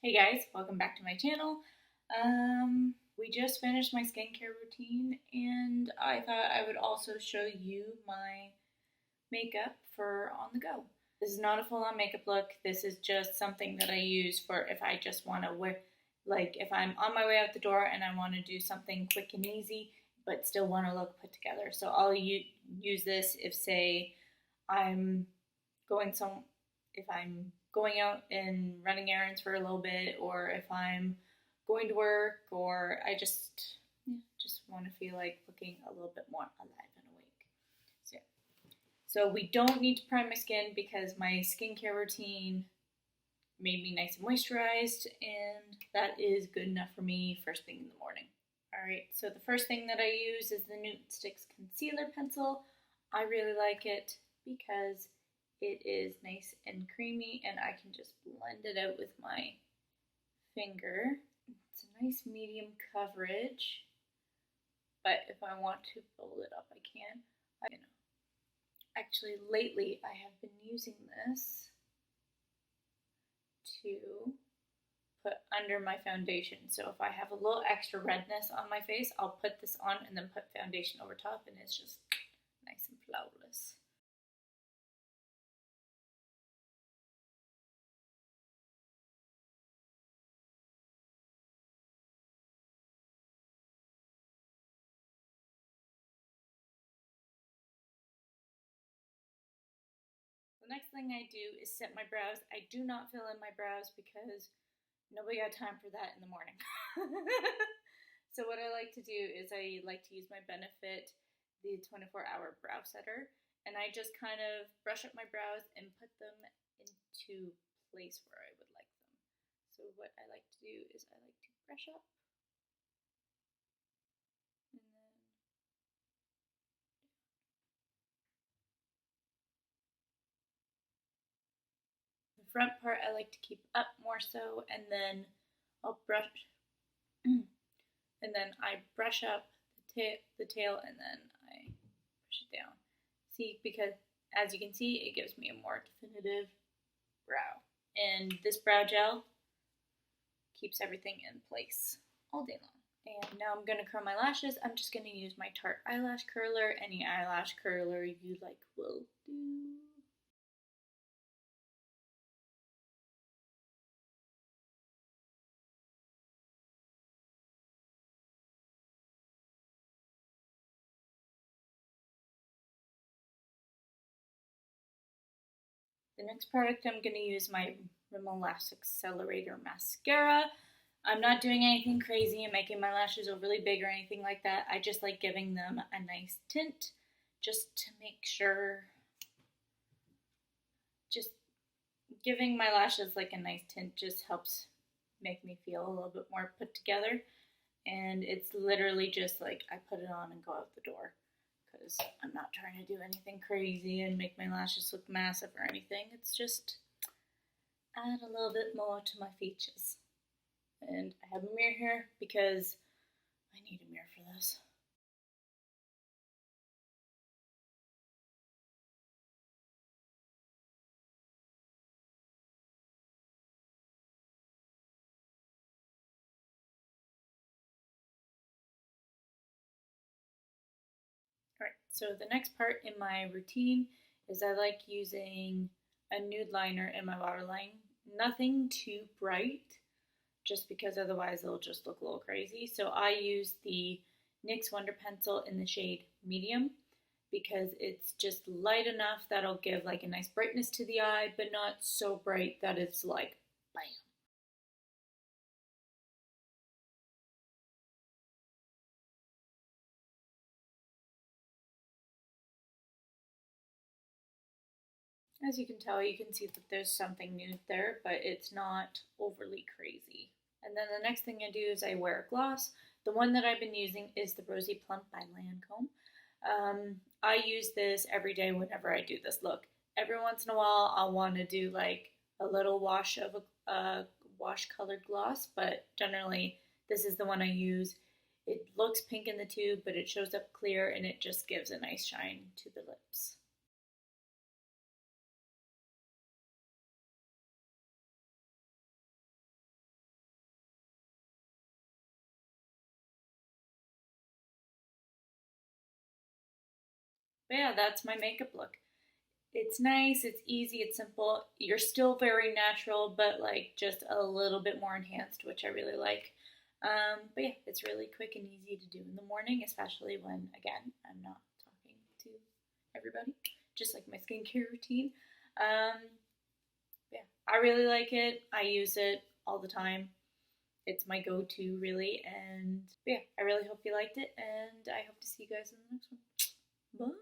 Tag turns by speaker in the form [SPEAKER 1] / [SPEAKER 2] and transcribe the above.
[SPEAKER 1] Hey guys, welcome back to my channel. We just finished my skincare routine and I thought I would also show you my makeup for on the go. This is not a full-on makeup look. This is just something that I use for if I just want to wear, like if I'm on my way out the door and I want to do something quick and easy but still want to look put together. So I'll use this if say I'm going some if I'm going out and running errands for a little bit, or if I'm going to work, or I just want to feel like looking a little bit more alive and awake. So we don't need to prime my skin because my skincare routine made me nice and moisturized, and that is good enough for me first thing in the morning. Alright, so the first thing that I use is the Newton Sticks Concealer Pencil. I really like it because it is nice and creamy and I can just blend it out with my finger. It's a nice medium coverage, but if I want to build it up, I can. Actually, lately I have been using this to put under my foundation. So if I have a little extra redness on my face, I'll put this on and then put foundation over top, and it's just nice and flawless. The next thing I do is set my brows. I do not fill in my brows because nobody got time for that in the morning. So what I like to do is I like to use my Benefit, the 24-hour brow setter, and I just kind of brush up my brows and put them into place where I would like them. So what I like to do is I like to brush up and then the front part I like to keep up more so, and then I'll brush and then I brush up the tail and then I push it down. See, because as you can see, it gives me a more definitive brow. And this brow gel keeps everything in place all day long. And now I'm going to curl my lashes. I'm just going to use my Tarte eyelash curler. Any eyelash curler you like will do. The next product I'm going to use my Rimmel Lash Accelerator Mascara. I'm not doing anything crazy and making my lashes overly big or anything like that. I just like giving them a nice tint just to make sure, just giving my lashes like a nice tint just helps make me feel a little bit more put together. And it's literally just like I put it on and go out the door because I'm not trying to do anything crazy and make my lashes look massive or anything. It's just add a little bit more to my features. And I have a mirror here because I need a mirror for this. Alright, so the next part in my routine is I like using a nude liner in my waterline. Nothing too bright, just because otherwise it'll just look a little crazy. So I use the NYX Wonder Pencil in the shade Medium because it's just light enough that'll give like a nice brightness to the eye, but not so bright that it's like bam. As you can tell, you can see that there's something nude there, but it's not overly crazy. And then the next thing I do is I wear a gloss. The one that I've been using is the Rosy Plump by Lancome. I use this every day whenever I do this look. Every once in a while, I'll want to do like a little wash of a wash colored gloss, but generally this is the one I use. It looks pink in the tube, but it shows up clear and it just gives a nice shine to the lips. But yeah, that's my makeup look. It's nice, it's easy, it's simple. You're still very natural, but like just a little bit more enhanced, which I really like. But yeah, it's really quick and easy to do in the morning, especially when, again, I'm not talking to everybody, just like my skincare routine. Um, yeah, I really like it. I use it all the time. It's my go-to, really. And yeah, I really hope you liked it, and I hope to see you guys in the next one. Bye.